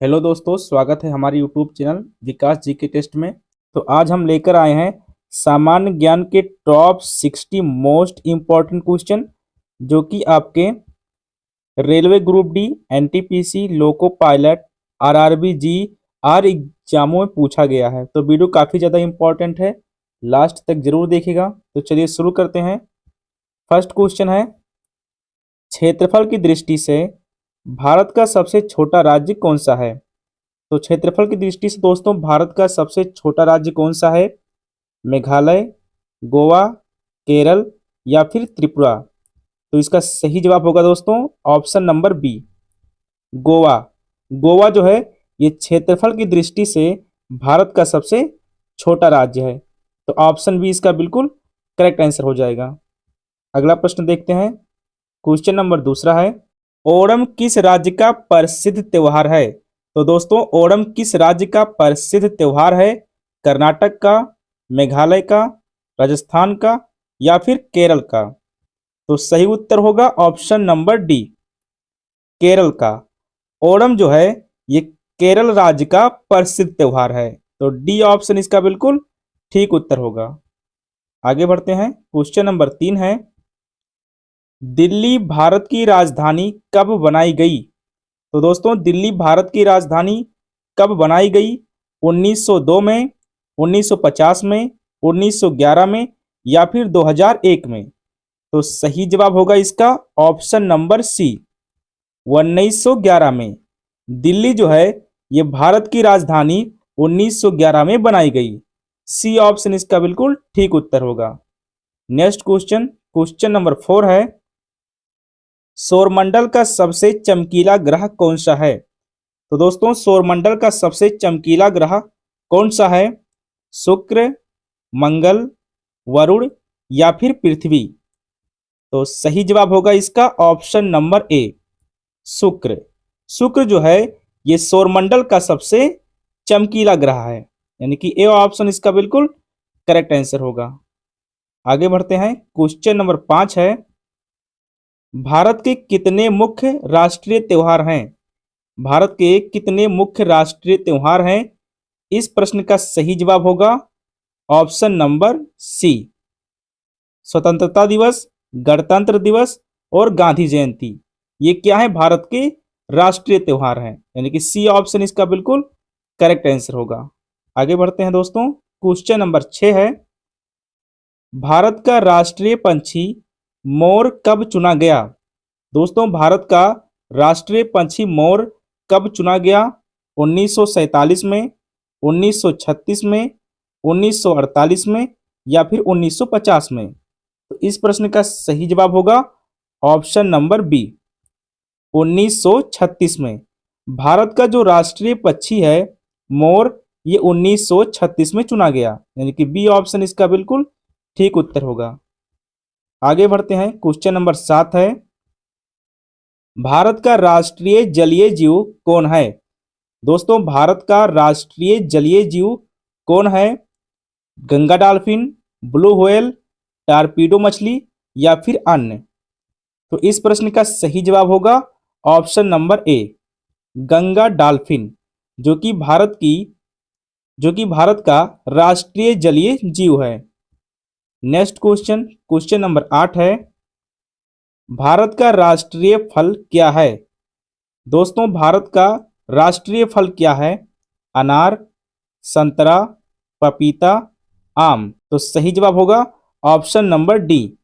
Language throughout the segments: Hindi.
हेलो दोस्तों, स्वागत है हमारे यूट्यूब चैनल विकास जी के टेस्ट में। तो आज हम लेकर आए हैं सामान्य ज्ञान के टॉप 60 मोस्ट इम्पॉर्टेंट क्वेश्चन, जो कि आपके railway group D, NTPC, loco pilot, RRB G R एग्जामों में पूछा गया है। तो वीडियो काफ़ी ज़्यादा इम्पॉर्टेंट है, लास्ट तक जरूर देखिएगा। तो चलिए शुरू करते हैं। फर्स्ट क्वेश्चन है, क्षेत्रफल की दृष्टि से भारत का सबसे छोटा राज्य कौन सा है? तो क्षेत्रफल की दृष्टि से दोस्तों भारत का सबसे छोटा राज्य कौन सा है? मेघालय, गोवा, केरल या फिर त्रिपुरा? तो इसका सही जवाब होगा दोस्तों option number B, Goa. Goa जो है ये क्षेत्रफल की दृष्टि से भारत का सबसे छोटा राज्य है। तो ऑप्शन बी इसका बिल्कुल करेक्ट आंसर हो जाएगा। अगला प्रश्न देखते हैं। क्वेश्चन नंबर दूसरा है, ओणम किस राज्य का प्रसिद्ध त्योहार है? तो दोस्तों ओणम किस राज्य का प्रसिद्ध त्योहार है? कर्नाटक का, मेघालय का, राजस्थान का या फिर केरल का? तो सही उत्तर होगा ऑप्शन नंबर डी, केरल का। ओणम जो है ये केरल राज्य का प्रसिद्ध त्योहार है। तो डी ऑप्शन इसका बिल्कुल ठीक उत्तर होगा। आगे बढ़ते हैं। क्वेश्चन नंबर 3 है, दिल्ली भारत की राजधानी कब बनाई गई? तो दोस्तों दिल्ली भारत की राजधानी कब बनाई गई? 1902 में, 1950 में, 1911 में या फिर 2001 में? तो सही जवाब होगा इसका ऑप्शन नंबर सी, 1911 में। दिल्ली जो है ये भारत की राजधानी 1911 में बनाई गई। सी ऑप्शन इसका बिल्कुल ठीक उत्तर होगा। नेक्स्ट क्वेश्चन, क्वेश्चन नंबर 4 है, सौरमंडल का सबसे चमकीला ग्रह कौन सा है? तो दोस्तों सौरमंडल का सबसे चमकीला ग्रह कौन सा है? शुक्र, मंगल, वरुण या फिर पृथ्वी? तो सही जवाब होगा इसका ऑप्शन नंबर ए, शुक्र। शुक्र जो है ये सौरमंडल का सबसे चमकीला ग्रह है, यानी कि ए ऑप्शन इसका बिल्कुल करेक्ट आंसर होगा। आगे बढ़ते हैं। क्वेश्चन नंबर 5 है, भारत के कितने मुख्य राष्ट्रीय त्योहार हैं? भारत के कितने मुख्य राष्ट्रीय त्योहार हैं? इस प्रश्न का सही जवाब होगा ऑप्शन नंबर सी, स्वतंत्रता दिवस, गणतंत्र दिवस और गांधी जयंती। ये क्या है? भारत के राष्ट्रीय त्योहार हैं, यानी कि सी ऑप्शन इसका बिल्कुल करेक्ट आंसर होगा। आगे बढ़ते हैं दोस्तों। क्वेश्चन नंबर 6 है, भारत का राष्ट्रीय पंछी मोर कब चुना गया? दोस्तों भारत का राष्ट्रीय पंछी मोर कब चुना गया? 1947 में, 1936 में, 1948 में या फिर 1950 में? तो इस प्रश्न का सही जवाब होगा ऑप्शन नंबर बी, 1936 में। भारत का जो राष्ट्रीय पक्षी है मोर, ये 1936 में चुना गया, यानी कि बी ऑप्शन इसका बिल्कुल ठीक उत्तर होगा। आगे बढ़ते हैं। क्वेश्चन नंबर 7 है, भारत का राष्ट्रीय जलीय जीव कौन है? दोस्तों भारत का राष्ट्रीय जलीय जीव कौन है? Ganga dolphin, blue whale, torpedo मछली या फिर अन्य? तो इस प्रश्न का सही जवाब होगा ऑप्शन नंबर ए, गंगा डॉल्फिन, जो कि भारत का राष्ट्रीय जलीय जीव है। नेक्स्ट क्वेश्चन, क्वेश्चन नंबर 8 है, भारत का राष्ट्रीय फल क्या है? दोस्तों भारत का राष्ट्रीय फल क्या है? अनार, संतरा, पपीता, आम? तो सही जवाब होगा ऑप्शन नंबर डी,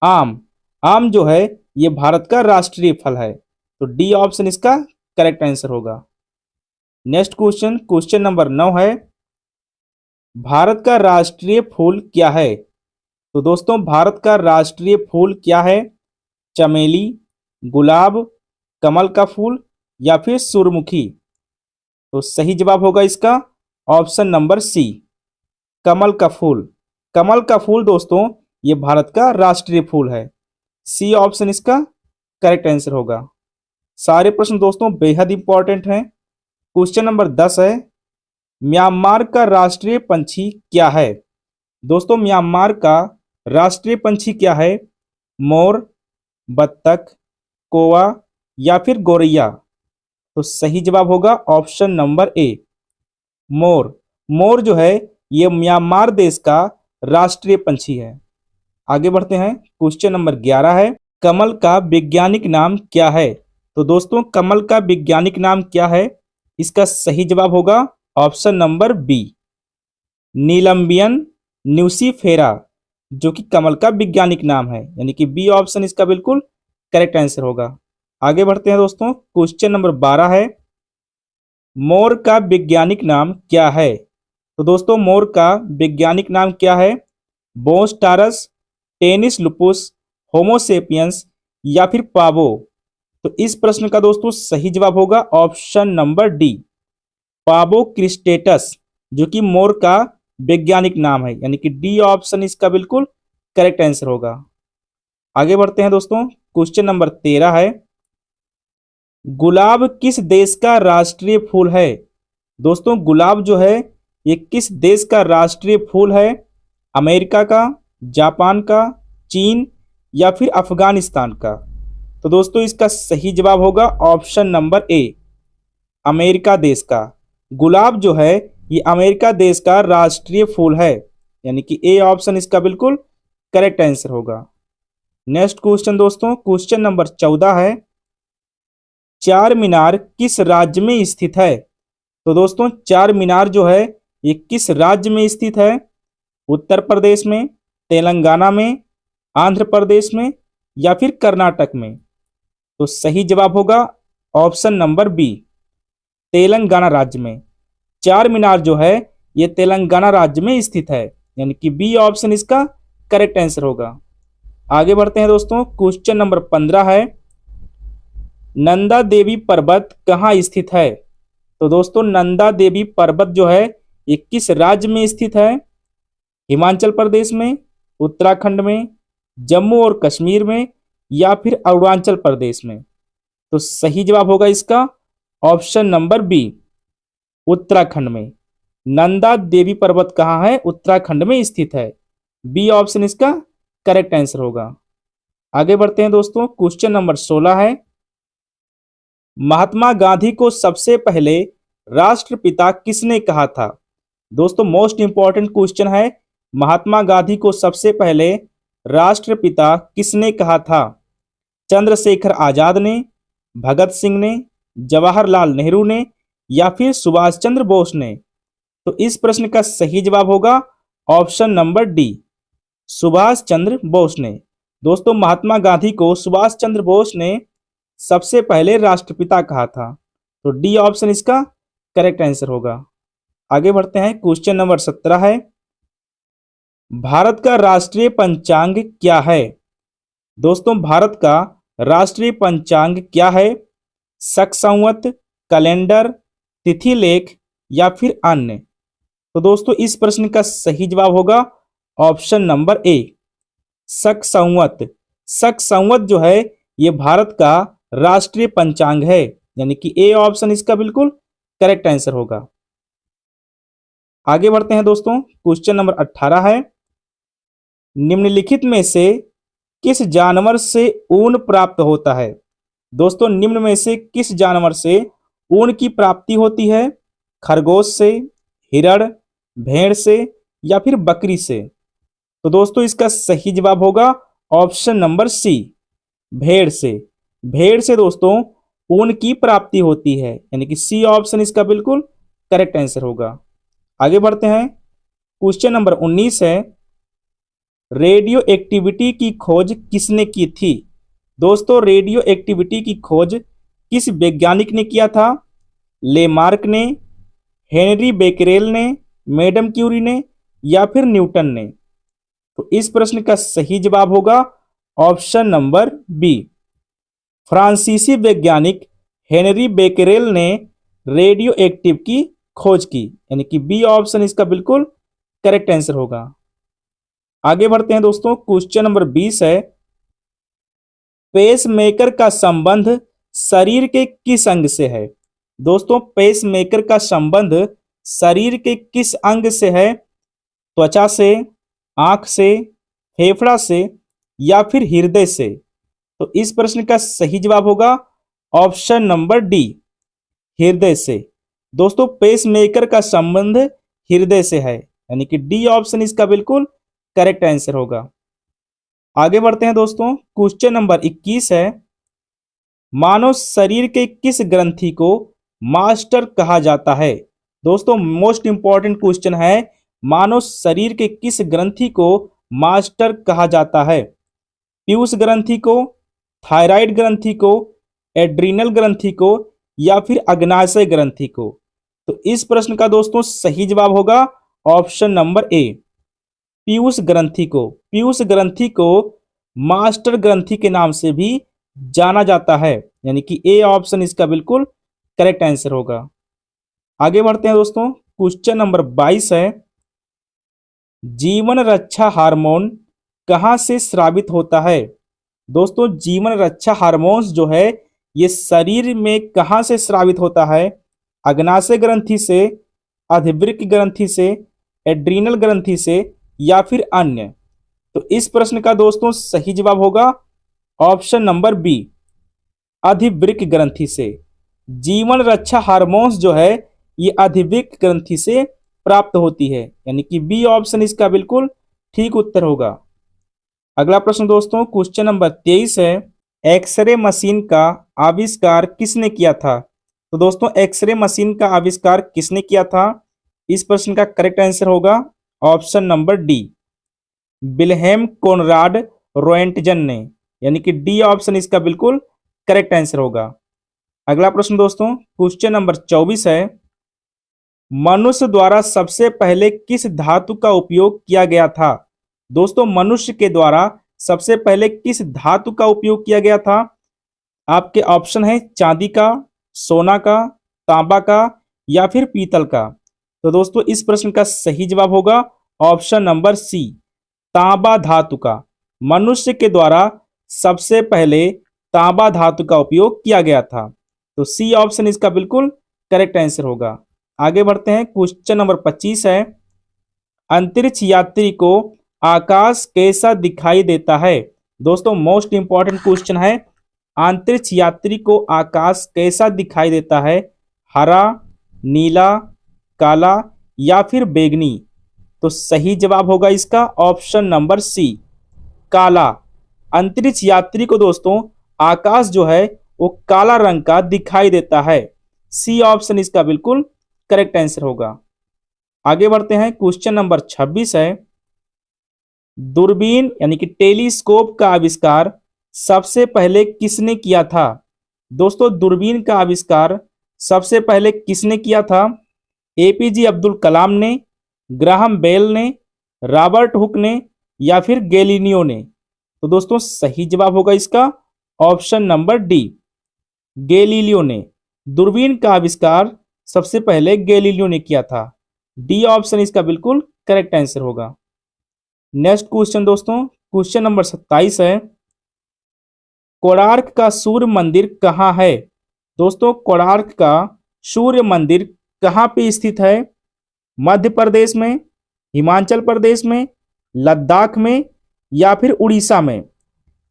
आम। आम जो है ये भारत का राष्ट्रीय फल है। तो डी ऑप्शन इसका करेक्ट आंसर होगा। नेक्स्ट क्वेश्चन, क्वेश्चन नंबर 9 है, भारत का राष्ट्रीय फूल क्या है? तो दोस्तों भारत का राष्ट्रीय फूल क्या है? चमेली, गुलाब, कमल का फूल या फिर सूरजमुखी? तो सही जवाब होगा इसका ऑप्शन नंबर सी, कमल का फूल। कमल का फूल दोस्तों ये भारत का राष्ट्रीय फूल है। सी ऑप्शन इसका करेक्ट आंसर होगा। सारे प्रश्न दोस्तों बेहद इंपॉर्टेंट हैं। क्वेश्चन नंबर 10 है, म्यांमार का राष्ट्रीय पंछी क्या है? दोस्तों म्यांमार का राष्ट्रीय पंछी क्या है? मोर, बत्तख, कौवा या फिर गौरैया? तो सही जवाब होगा ऑप्शन नंबर ए, मोर। मोर जो है ये म्यांमार देश का राष्ट्रीय पंछी है। आगे बढ़ते हैं, क्वेश्चन नंबर 11 है, कमल का वैज्ञानिक नाम क्या है? तो दोस्तों कमल का वैज्ञानिक नाम क्या है? इसका सही जवाब होगा ऑप्शन नंबर बी, नीलम्बियन न्यूसीफेरा, जो कि कमल का वैज्ञानिक नाम है, यानी कि बी ऑप्शन इसका बिल्कुल करेक्ट आंसर होगा। आगे बढ़ते हैं दोस्तों, क्वेश्चन नंबर 12 है, मोर का वैज्ञानिक नाम क्या है? तो दोस्तों मोर का वैज्ञानिक नाम क्या है? बोस्टारस, टेनिस लुपुस, होमोसेपियंस या फिर पावो? तो इस प्रश्न का दोस्तों सही जवाब होगा ऑप्शन नंबर डी, पावो क्रिस्टेटस, जो कि मोर का वैज्ञानिक नाम है, यानी कि डी ऑप्शन इसका बिल्कुल करेक्ट आंसर होगा। आगे बढ़ते हैं दोस्तों, क्वेश्चन नंबर 13 है, गुलाब किस देश का राष्ट्रीय फूल है? दोस्तों गुलाब जो है ये किस देश का राष्ट्रीय फूल है? अमेरिका का, जापान का, चीन या फिर अफगानिस्तान का? तो दोस्तों इसका सही जवाब होगा ऑप्शन नंबर ए, अमेरिका देश का। गुलाब जो है ये अमेरिका देश का राष्ट्रीय फूल है, यानी कि ए ऑप्शन इसका बिल्कुल करेक्ट आंसर होगा। नेक्स्ट क्वेश्चन दोस्तों, क्वेश्चन नंबर 14 है, चार मीनार किस राज्य में स्थित है? तो दोस्तों चार मीनार जो है ये किस राज्य में स्थित है? उत्तर प्रदेश में, तेलंगाना में, आंध्र प्रदेश में या फिर कर्नाटक में? तो सही जवाब होगा ऑप्शन नंबर बी, तेलंगाना राज्य में। चार मीनार जो है ये तेलंगाना राज्य में स्थित है, यानी कि बी ऑप्शन इसका करेक्ट आंसर होगा। आगे बढ़ते हैं दोस्तों, क्वेश्चन नंबर 15 है, नंदा देवी पर्वत कहाँ स्थित है? तो दोस्तों नंदा देवी पर्वत जो है ये किस राज्य में स्थित है? हिमाचल प्रदेश में, उत्तराखंड में, जम्मू और कश्मीर में या फिर अरुणाचल प्रदेश में? तो सही जवाब होगा इसका ऑप्शन नंबर बी, उत्तराखंड में। नंदा देवी पर्वत कहाँ है? उत्तराखंड में स्थित है। बी ऑप्शन इसका करेक्ट आंसर होगा। आगे बढ़ते हैं दोस्तों, क्वेश्चन नंबर 16 है, महात्मा गांधी को सबसे पहले राष्ट्रपिता किसने कहा था? दोस्तों मोस्ट इंपॉर्टेंट क्वेश्चन है, महात्मा गांधी को सबसे पहले राष्ट्रपिता किसने कहा था? चंद्रशेखर आजाद ने, भगत सिंह ने, जवाहरलाल नेहरू ने या फिर सुभाष चंद्र बोस ने? तो इस प्रश्न का सही जवाब होगा option number D, Subhash Chandra Bose ने। दोस्तों महात्मा गांधी को सुभाष चंद्र बोस ने सबसे पहले राष्ट्रपिता कहा था, तो डी ऑप्शन इसका करेक्ट आंसर होगा। आगे बढ़ते हैं, क्वेश्चन नंबर 17 है, भारत का राष्ट्रीय पंचांग क्या है? दोस्तों भारत का राष्ट्रीय पंचांग क्या है? शक संवत, कैलेंडर, तिथि लेख या फिर अन्य? तो दोस्तों इस प्रश्न का सही जवाब होगा ऑप्शन नंबर ए, शक संवत। शक संवत जो है ये भारत का राष्ट्रीय पंचांग है, यानी कि ए ऑप्शन इसका बिल्कुल करेक्ट आंसर होगा। आगे बढ़ते हैं दोस्तों, क्वेश्चन नंबर 18 है, निम्नलिखित में से किस जानवर से ऊन प्राप्त होता है? दोस्तों निम्न में से किस जानवर से ऊन की प्राप्ति होती है? खरगोश से, हिरण, भेड़ से या फिर बकरी से? तो दोस्तों इसका सही जवाब होगा ऑप्शन नंबर सी, भेड़ से। भेड़ से दोस्तों ऊन की प्राप्ति होती है, यानी कि सी ऑप्शन इसका बिल्कुल करेक्ट आंसर होगा। आगे बढ़ते हैं, क्वेश्चन नंबर 19 है, रेडियो एक्टिविटी की खोज किसने की थी? दोस्तों रेडियो एक्टिविटी की खोज किस वैज्ञानिक ने किया था? लेमार्क ने, हेनरी बेकरेल ने, मैडम क्यूरी ने या फिर न्यूटन ने? तो इस प्रश्न का सही जवाब होगा ऑप्शन नंबर बी, फ्रांसीसी वैज्ञानिक हेनरी बेकरेल ने रेडियो एक्टिव की खोज की, यानी कि बी ऑप्शन इसका बिल्कुल करेक्ट आंसर होगा। आगे बढ़ते हैं दोस्तों, क्वेश्चन नंबर 20 है, पेस मेकर का संबंध शरीर के किस अंग से है? दोस्तों पेस मेकर का संबंध शरीर के किस अंग से है? त्वचा से, आंख से, फेफड़ा से या फिर हृदय से? तो इस प्रश्न का सही जवाब होगा ऑप्शन नंबर डी, हृदय से। दोस्तों पेसमेकर का संबंध हृदय से है, यानी कि डी ऑप्शन इसका बिल्कुल करेक्ट आंसर होगा। आगे बढ़ते हैं दोस्तों, क्वेश्चन नंबर 21 है, मानव शरीर के किस ग्रंथि को मास्टर कहा जाता है। दोस्तों मोस्ट इंपॉर्टेंट क्वेश्चन है, मानव शरीर के किस ग्रंथि को मास्टर कहा जाता है। पीयूष ग्रंथि को, थायराइड ग्रंथि को, एड्रीनल ग्रंथि को, या फिर अग्नाशय ग्रंथि को। तो इस प्रश्न का दोस्तों सही जवाब होगा ऑप्शन नंबर ए, पीयूष ग्रंथि को। पीयूष ग्रंथि को मास्टर ग्रंथि के नाम से भी जाना जाता है, यानी कि ए ऑप्शन इसका बिल्कुल करेक्ट आंसर होगा। आगे बढ़ते हैं दोस्तों, क्वेश्चन नंबर 22 है, जीवन रक्षा हार्मोन कहाँ से स्रावित होता है। दोस्तों जीवन रक्षा हार्मोन्स जो है ये शरीर में कहाँ से स्रावित होता है, अग्नाशय ग्रंथि से, अधिवृक्क ग्रंथि से, एड्रीनल ग्रंथि से, या फिर अन्य। तो इस प्रश्न का दोस्तों सही जवाब होगा ऑप्शन नंबर बी, अधिवृक्क ग्रंथि से। जीवन रक्षा हार्मोन्स जो है ये अधिवृक्क ग्रंथि से प्राप्त होती है, यानी कि बी ऑप्शन इसका बिल्कुल ठीक उत्तर होगा। अगला प्रश्न दोस्तों क्वेश्चन नंबर 23 है, एक्सरे मशीन का आविष्कार किसने किया था। तो दोस्तों एक्सरे मशीन का आविष्कार किसने किया था, इस प्रश्न का करेक्ट आंसर होगा option number D, Wilhelm Conrad Roentgen ने, यानी कि डी ऑप्शन इसका बिल्कुल करेक्ट आंसर होगा। अगला प्रश्न दोस्तों क्वेश्चन नंबर 24 है, मनुष्य द्वारा सबसे पहले किस धातु का उपयोग किया गया था। दोस्तों मनुष्य के द्वारा सबसे पहले किस धातु का उपयोग किया गया था। आपके ऑप्शन है चांदी का, सोना का, तांबा का, या फिर पीतल का। तो दोस्तों इस प्रश्न का सही जवाब होगा ऑप्शन नंबर सी, तांबा धातु का। मनुष्य के द्वारा सबसे पहले तांबा धातु का उपयोग किया गया था, तो सी ऑप्शन इसका बिल्कुल करेक्ट आंसर होगा। आगे बढ़ते हैं, क्वेश्चन नंबर 25 है, अंतरिक्ष यात्री को आकाश कैसा दिखाई देता है। दोस्तों मोस्ट इंपॉर्टेंट क्वेश्चन है, अंतरिक्ष यात्री को आकाश कैसा दिखाई देता है, हरा, नीला, काला, या फिर बैंगनी। तो सही जवाब होगा इसका ऑप्शन नंबर सी, काला। अंतरिक्ष यात्री को दोस्तों आकाश जो है वो काला रंग का दिखाई देता है, सी ऑप्शन इसका बिल्कुल करेक्ट आंसर होगा। आगे बढ़ते हैं, क्वेश्चन नंबर 26 है, दूरबीन यानी कि टेलीस्कोप का आविष्कार सबसे पहले किसने किया था। दोस्तों दूरबीन का आविष्कार सबसे पहले किसने किया था, एपीजे अब्दुल कलाम ने, ग्राहम बेल ने, रॉबर्ट हुक ने, या फिर गैलीलियो ने। तो दोस्तों सही जवाब होगा इसका ऑप्शन नंबर डी, गैलीलियो ने। दूरबीन का आविष्कार सबसे पहले गैलीलियो ने किया था, डी ऑप्शन इसका बिल्कुल करेक्ट आंसर होगा। नेक्स्ट क्वेश्चन दोस्तों क्वेश्चन नंबर 27 है, कोणार्क का सूर्य मंदिर कहाँ है। दोस्तों कोणार्क का सूर्य मंदिर कहाँ पे स्थित है, मध्य प्रदेश में, हिमाचल प्रदेश में, लद्दाख में, या फिर उड़ीसा में।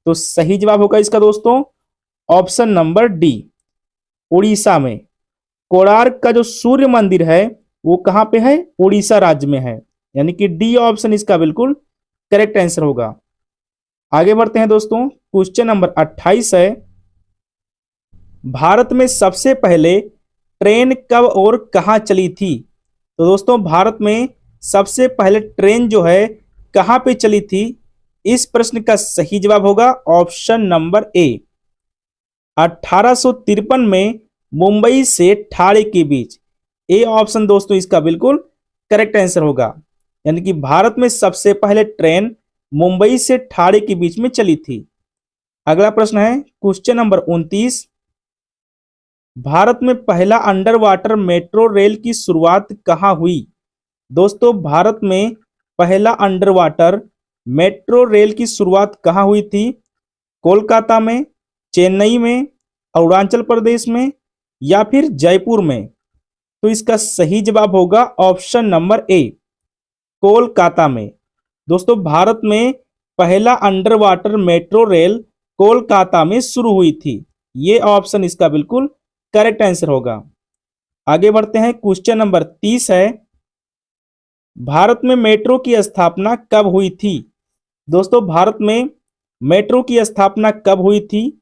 तो सही जवाब होगा इसका दोस्तों ऑप्शन नंबर डी, उड़ीसा में। कोणार्क का जो सूर्य मंदिर है वो कहाँ पे है, उड़ीसा राज्य में है, यानी कि डी ऑप्शन इसका बिल्कुल करेक्ट आंसर होगा। आगे बढ़ते हैं दोस्तों क्वेश्चन नंबर 28 है, भारत में सबसे पहले ट्रेन कब और कहाँ चली थी। तो दोस्तों भारत में सबसे पहले ट्रेन जो है कहाँ पे चली थी, इस प्रश्न का सही जवाब होगा ऑप्शन नंबर ए, 1853 में मुंबई से ठाणे के बीच। ए ऑप्शन दोस्तों इसका बिल्कुल करेक्ट आंसर होगा, यानी कि भारत में सबसे पहले ट्रेन मुंबई से ठाणे के बीच में चली थी। अगला प्रश्न है क्वेश्चन नंबर 29, भारत में पहला अंडर वाटर मेट्रो रेल की शुरुआत कहाँ हुई। दोस्तों भारत में पहला अंडर वाटर मेट्रो रेल की शुरुआत कहाँ हुई थी, कोलकाता में, चेन्नई में, अरुणाचल प्रदेश में, या फिर जयपुर में। तो इसका सही जवाब होगा ऑप्शन नंबर ए, कोलकाता में। दोस्तों भारत में पहला under water metro rail Kolkata में शुरू हुई थी, ये ऑप्शन इसका बिल्कुल करेक्ट आंसर होगा। आगे बढ़ते हैं, क्वेश्चन नंबर 30 है, भारत में मेट्रो की स्थापना कब हुई थी? दोस्तों भारत में मेट्रो की स्थापना कब हुई थी?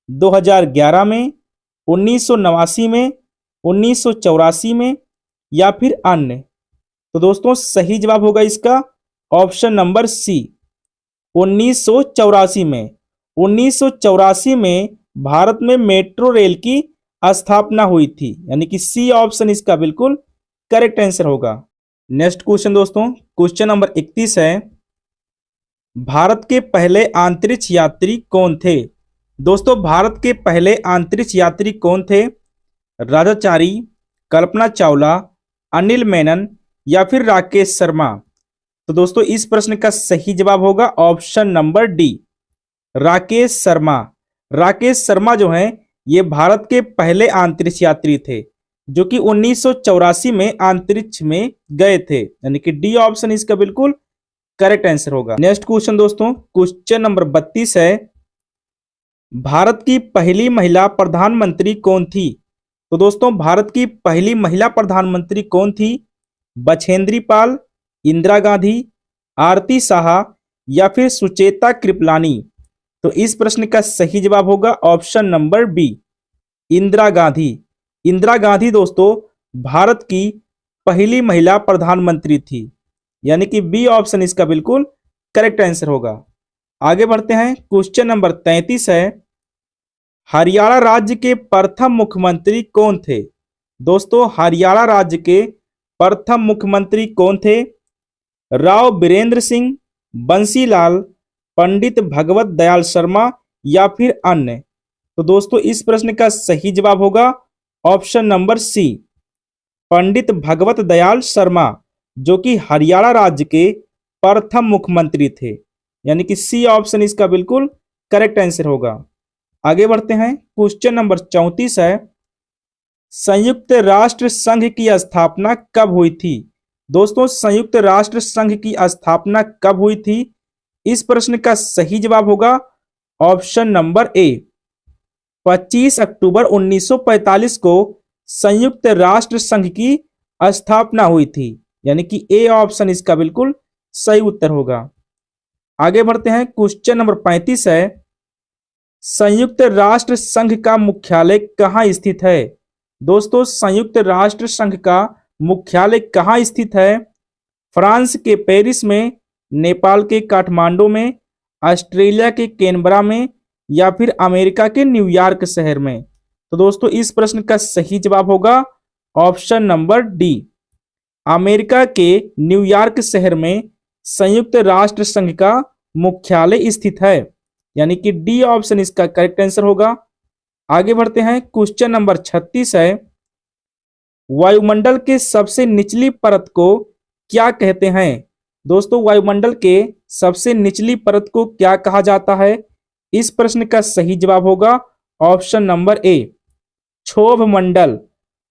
2011 में, 1989 में, 1984 में या फिर अन्य? तो दोस्तों सही जवाब होगा इसका ऑप्शन नंबर सी, 1984 में। 1984 में भारत में मेट्रो रेल की स्थापना हुई थी, यानी कि सी ऑप्शन इसका बिल्कुल करेक्ट आंसर होगा। नेक्स्ट क्वेश्चन दोस्तों, क्वेश्चन नंबर 31 है, भारत के पहले अंतरिक्ष यात्री कौन थे? दोस्तों भारत के पहले अंतरिक्ष यात्री कौन थे? राधाचारी, कल्पना चावला, अनिल मेनन या फिर राकेश शर्मा? तो दोस्तों इस प्रश्न का सही जवाब होगा option number D, Rakesh Sharma. Rakesh Sharma जो हैं ये भारत के पहले अंतरिक्ष यात्री थे जो कि 1984 में अंतरिक्ष में गए थे, यानी कि डी ऑप्शन इसका बिल्कुल करेक्ट आंसर होगा। नेक्स्ट क्वेश्चन दोस्तों, क्वेश्चन नंबर 32 है, भारत की पहली महिला प्रधानमंत्री कौन थी? तो दोस्तों भारत की पहली महिला प्रधानमंत्री कौन थी? बछेंद्री पाल, इंदिरा गांधी, आरती शाह या फिर सुचेता कृपलानी? तो इस प्रश्न का सही जवाब होगा option number B, Indira Gandhi. Indira Gandhi दोस्तों भारत की पहली महिला प्रधानमंत्री थी, यानी कि बी ऑप्शन इसका बिल्कुल करेक्ट आंसर होगा। आगे बढ़ते हैं, क्वेश्चन नंबर 33 है, हरियाणा राज्य के प्रथम मुख्यमंत्री कौन थे? दोस्तों हरियाणा राज्य के प्रथम मुख्यमंत्री कौन थे? राव बीरेंद्र सिंह, बंसीलाल, पंडित भगवत दयाल शर्मा या फिर अन्य? तो दोस्तों इस प्रश्न का सही जवाब होगा ऑप्शन नंबर सी, पंडित भगवत दयाल शर्मा, जो कि हरियाणा राज्य के प्रथम मुख्यमंत्री थे, यानी कि सी ऑप्शन इसका बिल्कुल करेक्ट आंसर होगा। आगे बढ़ते हैं, क्वेश्चन नंबर 34 है, संयुक्त राष्ट्र संघ की स्थापना कब हुई थी? दोस्तों संयुक्त राष्ट्र संघ की स्थापना कब हुई थी? इस प्रश्न का सही जवाब होगा ऑप्शन नंबर ए, 25 अक्टूबर 1945 को संयुक्त राष्ट्र संघ की स्थापना हुई थी, यानी कि ए ऑप्शन इसका बिल्कुल सही उत्तर होगा। आगे बढ़ते हैं, क्वेश्चन नंबर 35 है, संयुक्त राष्ट्र संघ का मुख्यालय कहाँ स्थित है? दोस्तों संयुक्त राष्ट्र संघ का मुख्यालय कहाँ स्थित है? फ्रांस के पेरिस में, नेपाल के काठमांडू में, ऑस्ट्रेलिया के कैनबरा में या फिर अमेरिका के न्यूयॉर्क शहर में? तो दोस्तों इस प्रश्न का सही जवाब होगा ऑप्शन नंबर डी, अमेरिका के न्यूयॉर्क शहर में संयुक्त राष्ट्र संघ का मुख्यालय स्थित है, यानी कि डी ऑप्शन इसका करेक्ट आंसर होगा। आगे बढ़ते हैं, क्वेश्चन नंबर 36 है, वायुमंडल के सबसे निचली परत को क्या कहते हैं? दोस्तों वायुमंडल के सबसे निचली परत को क्या कहा जाता है? इस प्रश्न का सही जवाब होगा ऑप्शन नंबर ए, क्षोभ मंडल।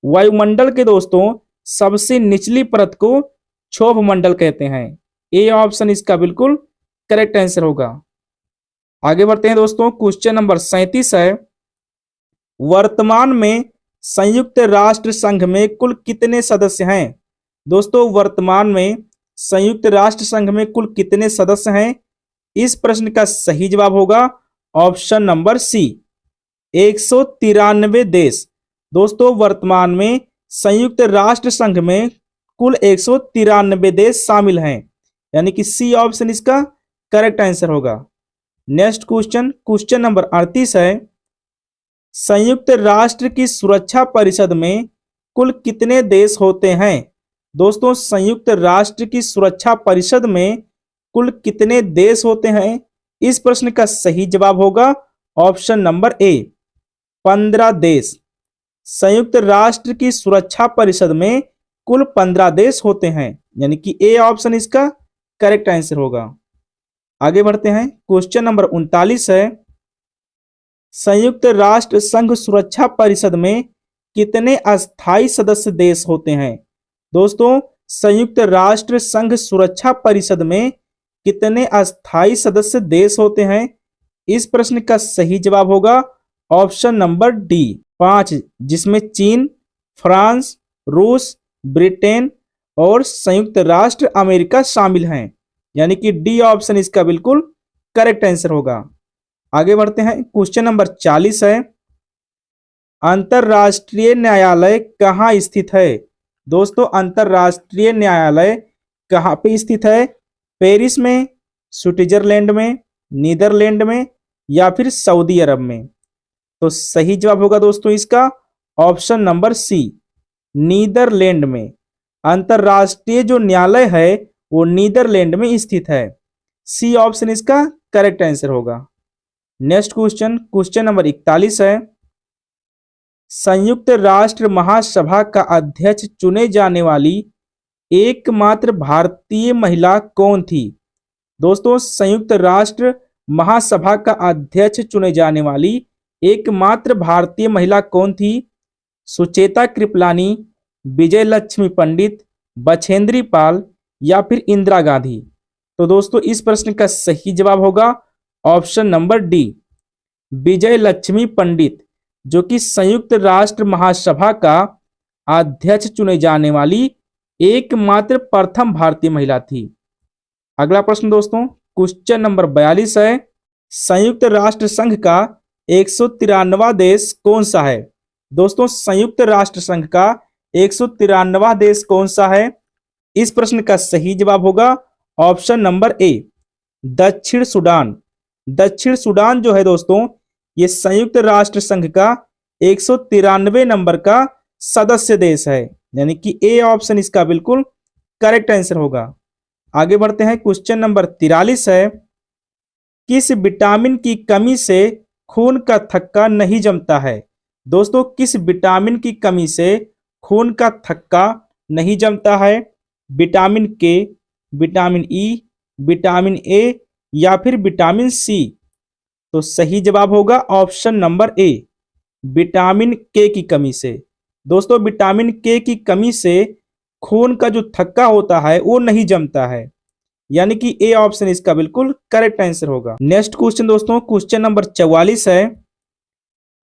वायुमंडल के दोस्तों सबसे निचली परत को क्षोभ मंडल कहते हैं, ए ऑप्शन इसका बिल्कुल करेक्ट आंसर होगा। आगे बढ़ते हैं दोस्तों, क्वेश्चन नंबर 37 है, वर्तमान में संयुक्त राष्ट्र संघ में कुल कितने सदस्य हैं? दोस्तों वर्तमान में संयुक्त राष्ट्र संघ में कुल कितने सदस्य हैं? इस प्रश्न का सही जवाब होगा ऑप्शन नंबर सी, 193 देश। दोस्तों वर्तमान में संयुक्त राष्ट्र संघ में कुल 193 देश शामिल हैं, यानी कि सी ऑप्शन इसका करेक्ट आंसर होगा। नेक्स्ट क्वेश्चन, क्वेश्चन नंबर 38 है, संयुक्त राष्ट्र की सुरक्षा परिषद में कुल कितने देश होते हैं? दोस्तों संयुक्त राष्ट्र की सुरक्षा परिषद में कुल कितने देश होते हैं? इस प्रश्न का सही जवाब होगा ऑप्शन नंबर ए, 15 देश। संयुक्त राष्ट्र की सुरक्षा परिषद में कुल 15 देश होते हैं, यानी कि ए ऑप्शन इसका करेक्ट आंसर होगा। आगे बढ़ते हैं, क्वेश्चन नंबर 39 है, संयुक्त राष्ट्र संघ सुरक्षा परिषद में कितने अस्थायी सदस्य देश होते हैं? दोस्तों संयुक्त राष्ट्र संघ सुरक्षा परिषद में कितने अस्थायी सदस्य देश होते हैं? इस प्रश्न का सही जवाब होगा ऑप्शन नंबर डी, 5, जिसमें चीन, फ्रांस, रूस, ब्रिटेन और संयुक्त राष्ट्र अमेरिका शामिल हैं। यानी कि डी ऑप्शन इसका बिल्कुल करेक्ट आंसर होगा। आगे बढ़ते हैं, क्वेश्चन नंबर 40 है, अंतरराष्ट्रीय न्यायालय कहाँ स्थित है? दोस्तों अंतरराष्ट्रीय न्यायालय कहाँ पे स्थित है? पेरिस में, स्विट्जरलैंड में, नीदरलैंड में या फिर सऊदी अरब में? तो सही जवाब होगा दोस्तों इसका ऑप्शन नंबर सी, नीदरलैंड में। अंतरराष्ट्रीय जो न्यायालय है वो नीदरलैंड में स्थित है। सी ऑप्शन इसका करेक्ट आंसर होगा। नेक्स्ट क्वेश्चन, क्वेश्चन नंबर 41 है, संयुक्त राष्ट्र महासभा का अध्यक्ष चुने जाने वाली एकमात्र भारतीय महिला कौन थी? दोस्तों संयुक्त राष्ट्र महासभा का अध्यक्ष चुने जाने वाली एकमात्र भारतीय महिला कौन थी? सुचेता कृपलानी, विजय लक्ष्मी पंडित, बछेंद्री पाल या फिर इंदिरा गांधी? तो दोस्तों इस प्रश्न का सही जवाब होगा ऑप्शन नंबर डी, विजय लक्ष्मी पंडित, जो कि संयुक्त राष्ट्र महासभा का अध्यक्ष चुने जाने वाली एकमात्र प्रथम भारतीय महिला थी। अगला प्रश्न दोस्तों, क्वेश्चन नंबर 42 है, संयुक्त राष्ट्र संघ का 193वां देश कौन सा है? दोस्तों संयुक्त राष्ट्र संघ का 193वां देश कौन सा है? इस प्रश्न का सही जवाब होगा ऑप्शन नंबर ए, दक्षिण सूडान। दक्षिण सूडान जो है दोस्तों ये संयुक्त राष्ट्र संघ का 193 नंबर का सदस्य देश है। यानी कि ए ऑप्शन इसका बिल्कुल करेक्ट आंसर होगा। आगे बढ़ते हैं, क्वेश्चन नंबर 43 है, किस विटामिन की कमी से खून का थक्का नहीं जमता है? दोस्तों किस विटामिन की कमी से खून का थक्का नहीं जमता है? विटामिन के, विटामिन ई, विटामिन ए या फिर विटामिन सी? तो सही जवाब होगा ऑप्शन नंबर ए, विटामिन के की कमी से। दोस्तों विटामिन के की कमी से खून का जो थक्का होता है वो नहीं जमता है। यानी कि ए ऑप्शन इसका बिल्कुल करेक्ट आंसर होगा। नेक्स्ट क्वेश्चन दोस्तों, क्वेश्चन नंबर 44 है,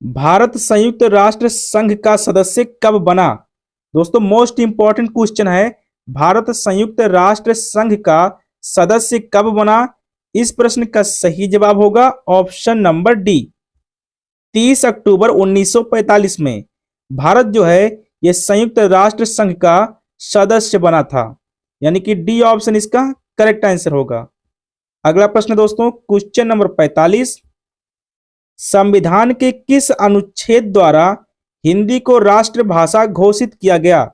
भारत संयुक्त राष्ट्र संघ का सदस्य कब बना? दोस्तों मोस्ट इंपॉर्टेंट क्वेश्चन है, भारत संयुक्त राष्ट्र संघ का सदस्य कब बना? इस प्रश्न का सही जवाब होगा ऑप्शन नंबर डी, 30 अक्टूबर 1945 में भारत जो है ये संयुक्त राष्ट्र संघ का सदस्य बना था। यानी कि डी ऑप्शन इसका करेक्ट आंसर होगा। अगला प्रश्न दोस्तों, क्वेश्चन नंबर 45, संविधान के किस अनुच्छेद द्वारा हिंदी को राष्ट्रभाषा घोषित किया गया?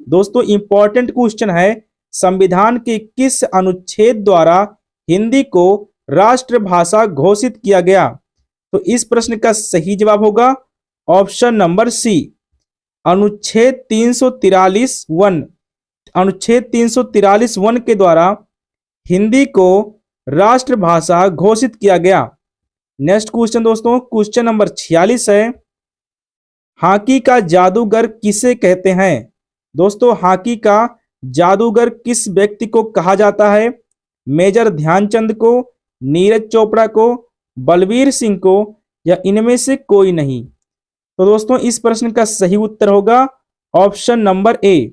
दोस्तों इंपॉर्टेंट क्वेश्चन है, संविधान के किस अनुच्छेद द्वारा हिंदी को राष्ट्रभाषा घोषित किया गया? तो इस प्रश्न का सही जवाब होगा ऑप्शन नंबर सी, अनुच्छेद 343(1). अनुच्छेद 343(1) के द्वारा हिंदी को राष्ट्रभाषा घोषित किया गया। नेक्स्ट क्वेश्चन दोस्तों, क्वेश्चन नंबर 46 है, हॉकी का जादूगर किसे कहते हैं? दोस्तों हॉकी का जादूगर किस व्यक्ति को कहा जाता है? मेजर ध्यानचंद को, नीरज चोपड़ा को, बलवीर सिंह को या इनमें से कोई नहीं? तो दोस्तों इस प्रश्न का सही उत्तर होगा option number A,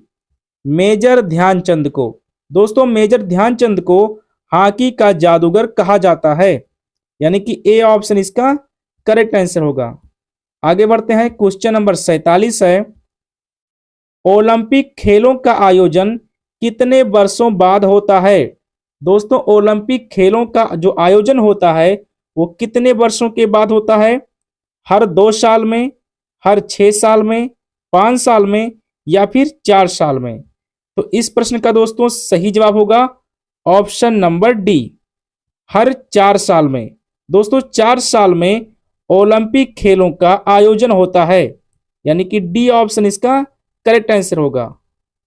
major Dhyanchand को। दोस्तों मेजर ध्यानचंद को हॉकी का जादूगर कहा जाता है। यानी कि ए ऑप्शन इसका करेक्ट आंसर होगा। आगे बढ़ते हैं, क्वेश्चन नंबर 47 है, ओलंपिक खेलों का आयोजन कितने वर्षों बाद होता है? दोस्तों ओलंपिक खेलों का जो आयोजन होता है वो कितने वर्षों के बाद होता है? हर 2 साल में, हर 6 साल में, 5 साल में या फिर 4 साल में? तो इस प्रश्न का दोस्तों सही जवाब होगा ऑप्शन नंबर डी, हर 4 साल में। दोस्तों 4 साल में ओलंपिक खेलों का आयोजन होता है। यानी कि डी ऑप्शन इसका करेक्ट आंसर होगा।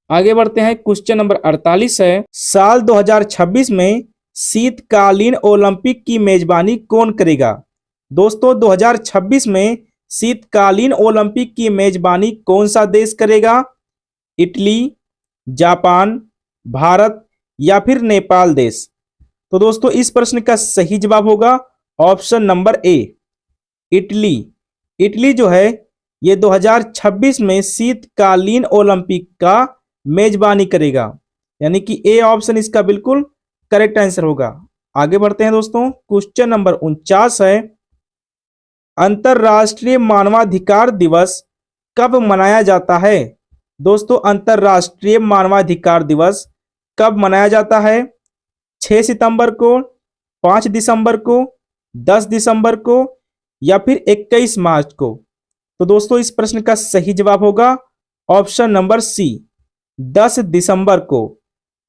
आगे बढ़ते हैं, क्वेश्चन नंबर 48 है, साल 2026 में शीतकालीन ओलंपिक की मेजबानी कौन करेगा? दोस्तों 2026 में शीतकालीन ओलंपिक की मेजबानी कौन सा देश करेगा? इटली, जापान, भारत या फिर नेपाल देश? तो दोस्तों इस प्रश्न का सही जवाब होगा ऑप्शन नंबर ए, इटली। इटली जो है ये 2026 में शीतकालीन ओलंपिक का मेजबानी करेगा? यानी कि ए ऑप्शन इसका बिल्कुल करेक्ट आंसर होगा। आगे बढ़ते हैं दोस्तों, क्वेश्चन नंबर 49 है, अंतरराष्ट्रीय मानवाधिकार दिवस कब मनाया जाता है? दोस्तों अंतरराष्ट्रीय मानवाधिकार दिवस कब मनाया जाता है? 6 सितंबर को, 5 दिसंबर को, 10 दिसंबर को या फिर 21 मार्च को? तो दोस्तों इस प्रश्न का सही जवाब होगा ऑप्शन नंबर सी, 10 दिसंबर को।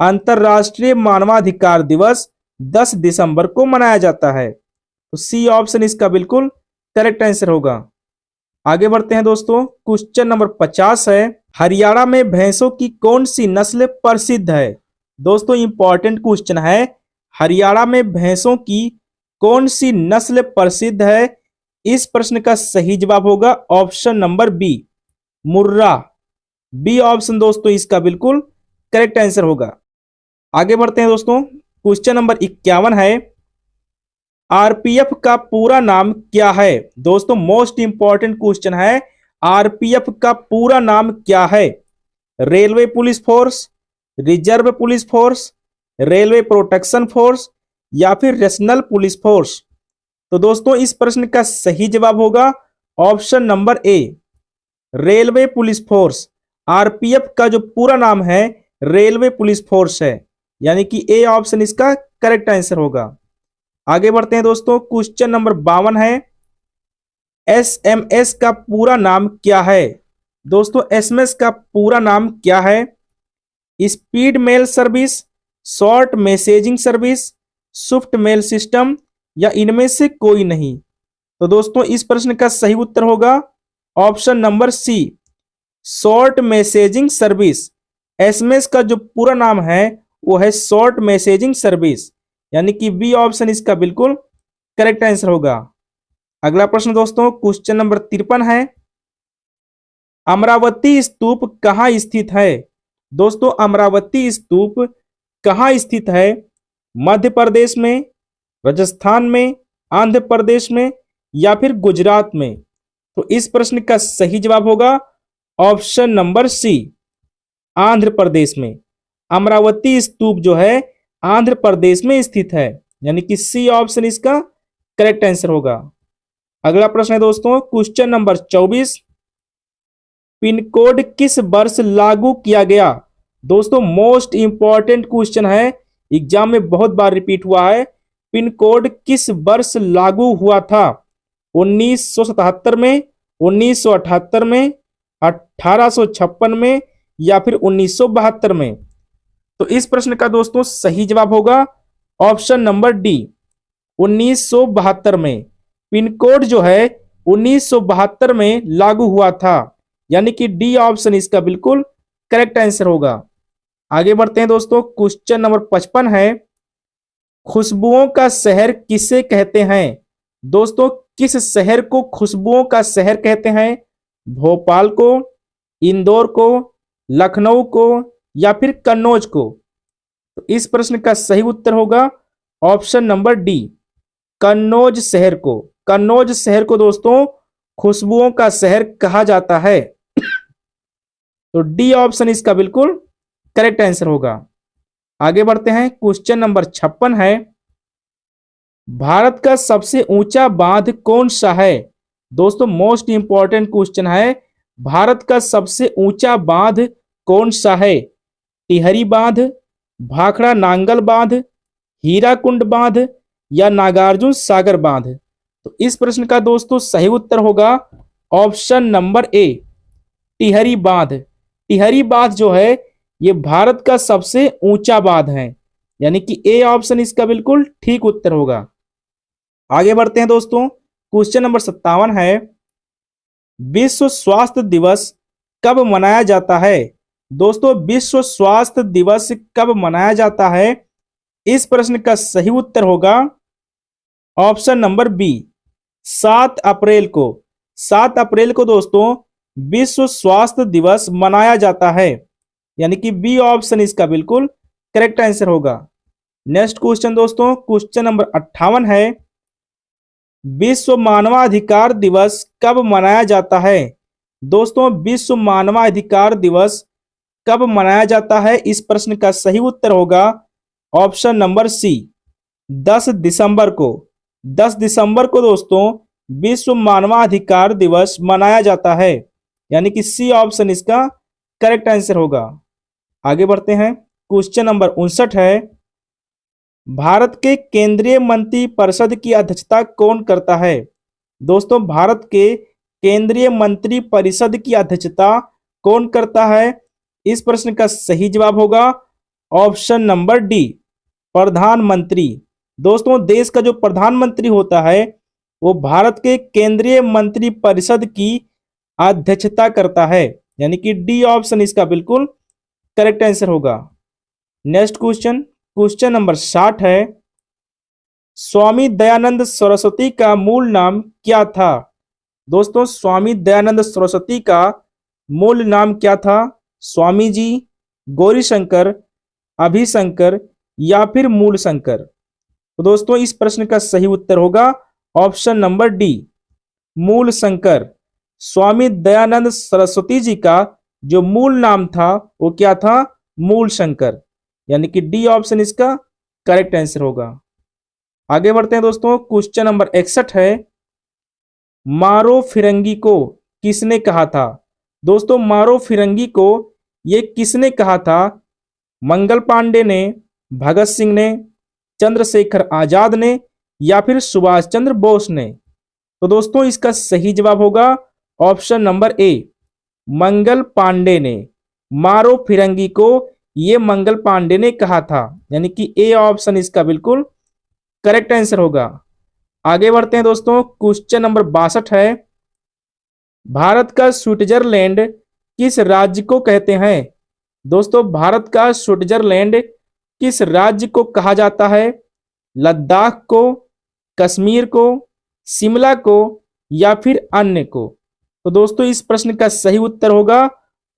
अंतरराष्ट्रीय मानवाधिकार दिवस 10 दिसंबर को मनाया जाता है। तो सी ऑप्शन इसका बिल्कुल करेक्ट आंसर होगा। आगे बढ़ते हैं दोस्तों, क्वेश्चन नंबर 50 है, हरियाणा में भैंसों की कौन सी नस्ल प्रसिद्ध है? दोस्तों इंपॉर्टेंट क्वेश्चन है, हरियाणा में भैंसों की कौन सी नस्ल प्रसिद्ध है? इस प्रश्न का सही जवाब होगा ऑप्शन नंबर बी, मुर्रा। बी ऑप्शन दोस्तों इसका बिल्कुल करेक्ट आंसर होगा। आगे बढ़ते हैं दोस्तों, क्वेश्चन नंबर 51 है, आरपीएफ का पूरा नाम क्या है? दोस्तों मोस्ट इंपॉर्टेंट क्वेश्चन है, आरपीएफ का पूरा नाम क्या है? Railway police force, reserve police force, railway protection force या फिर नेशनल पुलिस फोर्स? तो दोस्तों इस प्रश्न का सही जवाब होगा ऑप्शन नंबर ए, रेलवे पुलिस फोर्स। आरपीएफ का जो पूरा नाम है रेलवे पुलिस फोर्स है, यानी कि ए ऑप्शन इसका करेक्ट आंसर होगा। आगे बढ़ते हैं दोस्तों, क्वेश्चन नंबर 52 है, एसएमएस का पूरा नाम क्या है? दोस्तों एसएमएस का पूरा नाम क्या है? Speed mail service, short messaging service, swift mail system या इनमें से कोई नहीं? तो दोस्तों इस प्रश्न का सही उत्तर होगा option number C, short messaging service. SMS का जो पूरा नाम है वो है शॉर्ट मैसेजिंग सर्विस, यानी कि बी ऑप्शन इसका बिल्कुल करेक्ट आंसर होगा। अगला प्रश्न दोस्तों, क्वेश्चन नंबर 53 है, अमरावती स्तूप कहाँ स्थित है? दोस्तों अमरावती स्तूप कहाँ स्थित है? मध्य प्रदेश में, राजस्थान में, आंध्र प्रदेश में या फिर गुजरात में? तो इस प्रश्न का सही जवाब होगा ऑप्शन नंबर सी, आंध्र प्रदेश में। अमरावती स्तूप जो है आंध्र प्रदेश में स्थित है, यानी कि सी ऑप्शन इसका करेक्ट आंसर होगा। अगला प्रश्न है दोस्तों, क्वेश्चन नंबर 24, पिन कोड किस वर्ष लागू किया गया? दोस्तों मोस्ट इंपॉर्टेंट क्वेश्चन है, एग्जाम में बहुत बार रिपीट हुआ है, पिन कोड किस वर्ष लागू हुआ था? 1977 में, 1978 में, 1856 में या फिर 1972 में? तो इस प्रश्न का दोस्तों सही जवाब होगा ऑप्शन नंबर डी, 1972 में। पिन कोड जो है 1972 में लागू हुआ था, यानी कि डी ऑप्शन इसका बिल्कुल करेक्ट आंसर होगा। आगे बढ़ते हैं दोस्तों, क्वेश्चन नंबर 55 है, खुशबुओं का शहर किसे कहते हैं? दोस्तों किस शहर को खुशबुओं का शहर कहते हैं? भोपाल को, इंदौर को, लखनऊ को या फिर कन्नौज को? तो इस प्रश्न का सही उत्तर होगा ऑप्शन नंबर डी, कन्नौज शहर को। कन्नौज शहर को दोस्तों खुशबुओं का शहर कहा जाता है। तो डी ऑप्शन इसका बिल्कुल करेक्ट आंसर होगा। आगे बढ़ते हैं, क्वेश्चन नंबर 56 है, भारत का सबसे ऊंचा बांध कौन सा है? दोस्तों मोस्ट इंपॉर्टेंट क्वेश्चन है, भारत का सबसे ऊंचा बांध कौन सा है? टिहरी बांध, भाखड़ा नांगल बांध, हीराकुंड बांध या नागार्जुन सागर बांध? तो इस प्रश्न का दोस्तों सही उत्तर होगा ऑप्शन नंबर ए, टिहरी बांध। टिहरी बांध जो है ये भारत का सबसे ऊंचा बांध है, यानी कि ए ऑप्शन इसका बिल्कुल ठीक उत्तर होगा। आगे बढ़ते हैं दोस्तों, क्वेश्चन नंबर 57 है, विश्व स्वास्थ्य दिवस कब मनाया जाता है? दोस्तों विश्व स्वास्थ्य दिवस कब मनाया जाता है? इस प्रश्न का सही उत्तर होगा ऑप्शन नंबर बी, 7 अप्रैल को। 7 अप्रैल को दोस्तों विश्व स्वास्थ्य दिवस मनाया जाता है, यानी कि बी ऑप्शन इसका बिल्कुल करेक्ट आंसर होगा। नेक्स्ट क्वेश्चन दोस्तों, क्वेश्चन नंबर 58 है, विश्व मानवाधिकार दिवस कब मनाया जाता है? दोस्तों विश्व मानवाधिकार दिवस कब मनाया जाता है? इस प्रश्न का सही उत्तर होगा ऑप्शन नंबर सी, 10 दिसंबर को। 10 दिसंबर को दोस्तों विश्व मानवाधिकार दिवस मनाया जाता है, यानी कि सी ऑप्शन इसका करेक्ट आंसर होगा। आगे बढ़ते हैं। क्वेश्चन नंबर 59 है, भारत के केंद्रीय मंत्री परिषद की अध्यक्षता कौन करता है? दोस्तों भारत के केंद्रीय मंत्री परिषद की अध्यक्षता कौन करता है? इस प्रश्न का सही जवाब होगा ऑप्शन नंबर डी, प्रधानमंत्री। दोस्तों देश का जो प्रधानमंत्री होता है वो भारत के केंद्रीय मंत्री परिषद की अध्यक्षता करता है, यानी कि डी ऑप्शन इसका बिल्कुल करेक्ट आंसर होगा। नेक्स्ट क्वेश्चन, क्वेश्चन नंबर 60 है, स्वामी दयानंद सरस्वती का मूल नाम क्या था? दोस्तों स्वामी दयानंद सरस्वती का मूल नाम क्या था? स्वामी जी, गौरीशंकर, अभिशंकर या फिर मूल शंकर? तो दोस्तों इस प्रश्न का सही उत्तर होगा ऑप्शन नंबर डी, मूल शंकर। स्वामी दयानंद सरस्वती जी का जो मूल नाम था वो क्या था? मूल शंकर, यानी कि डी ऑप्शन इसका करेक्ट आंसर होगा। आगे बढ़ते हैं दोस्तों। क्वेश्चन नंबर 61 है, मारो फिरंगी को किसने कहा था? दोस्तों मारो फिरंगी को ये किसने कहा था? मंगल पांडे ने, भगत सिंह ने, चंद्रशेखर आजाद ने या फिर सुभाष चंद्र बोस ने? तो दोस्तों इसका सही जवाब होगा ऑप्शन नंबर ए, मंगल पांडे ने। मारो फिरंगी को ये मंगल पांडे ने कहा था, यानी कि ए ऑप्शन इसका बिल्कुल करेक्ट आंसर होगा। आगे बढ़ते हैं दोस्तों। क्वेश्चन नंबर 62 है, भारत का स्विट्जरलैंड किस राज्य को कहते हैं? दोस्तों भारत का स्विट्जरलैंड किस राज्य को कहा जाता है? लद्दाख को, कश्मीर को, शिमला को या फिर अन्य को? तो दोस्तों इस प्रश्न का सही उत्तर होगा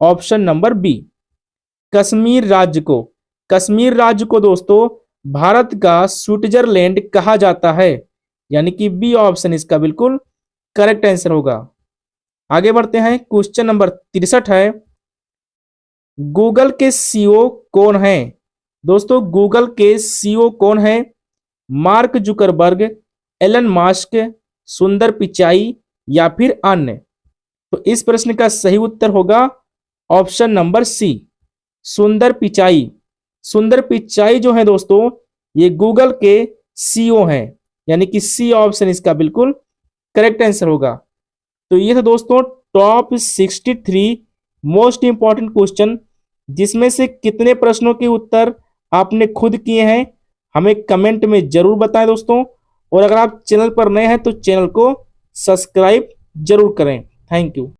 ऑप्शन नंबर बी, कश्मीर राज्य को। कश्मीर राज्य को दोस्तों भारत का स्विट्जरलैंड कहा जाता है, यानी कि बी ऑप्शन इसका बिल्कुल करेक्ट आंसर होगा। आगे बढ़ते हैं। क्वेश्चन नंबर 63 है, गूगल के सीईओ कौन है? दोस्तों गूगल के सीईओ कौन है? मार्क जुकरबर्ग, एलन मास्क, सुंदर पिचाई या फिर अन्य? तो इस प्रश्न का सही उत्तर होगा ऑप्शन नंबर सी, सुंदर पिचाई। सुंदर पिचाई जो है दोस्तों ये गूगल के सीईओ हैं, यानी कि सी ऑप्शन इसका बिल्कुल करेक्ट आंसर होगा। तो ये था दोस्तों टॉप 63 मोस्ट इंपॉर्टेंट क्वेश्चन, जिसमें से कितने प्रश्नों के उत्तर आपने खुद किए हैं हमें कमेंट में जरूर बताएं दोस्तों। और अगर आप चैनल पर नए हैं तो चैनल को सब्सक्राइब जरूर करें। Thank you.